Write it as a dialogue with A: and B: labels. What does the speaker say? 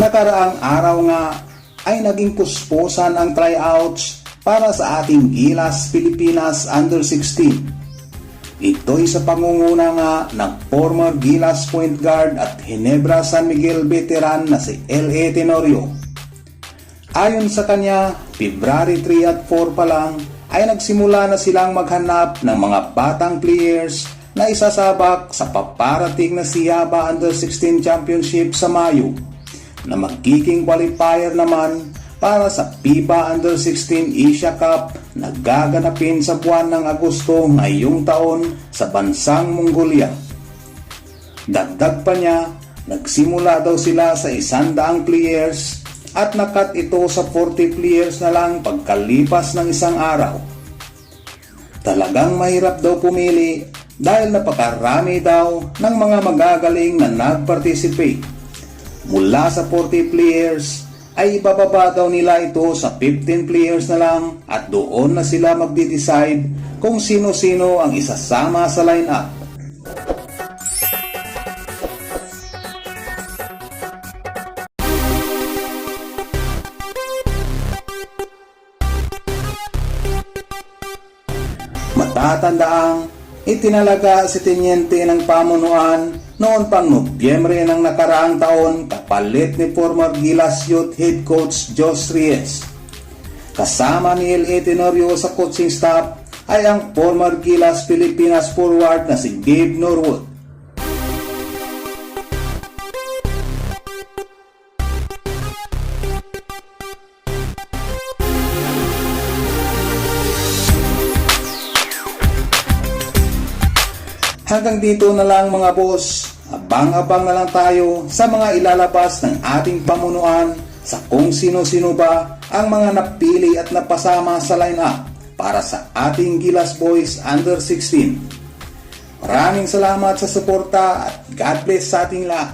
A: Nakaraang araw nga ay naging kuspusan ang tryouts para sa ating Gilas Pilipinas Under 16. Ito'y sa pangunguna nga ng former Gilas point guard at Ginebra San Miguel veteran na si L.A. Tenorio. Ayon sa kanya, February 3 at 4 pa lang ay nagsimula na silang maghanap ng mga batang players na isasabak sa paparating na Siaba Under 16 Championship sa Mayo, na magiging qualifier naman para sa FIBA Under 16 Asia Cup na gaganapin sa buwan ng Agosto ngayong taon sa bansang Mongolia. Dagdag pa niya, nagsimula daw sila sa 100 players at nakat ito sa 40 players na lang pagkalipas ng isang araw. Talagang mahirap daw pumili dahil napakarami daw ng mga magagaling na nag-participate. Mula sa 40 players ay ibababa daw nila ito sa 15 players na lang at doon na sila magde-decide kung sino-sino ang isasama sa lineup. Matatandaang itinalaga si Teniente ng pamunuan noon pang Nobyembre ng nakaraang taon kapalit ni former Gilas Youth Head Coach Josh Reyes. Kasama ni L.A. Tenorio sa coaching staff ay ang former Gilas Pilipinas forward na si Gabe Norwood. Hanggang dito na lang mga boss, abang-abang na lang tayo sa mga ilalabas ng ating pamunuan sa kung sino-sino ba ang mga napili at napasama sa lineup para sa ating Gilas Boys Under 16. Maraming salamat sa suporta at God bless sa ating lahat.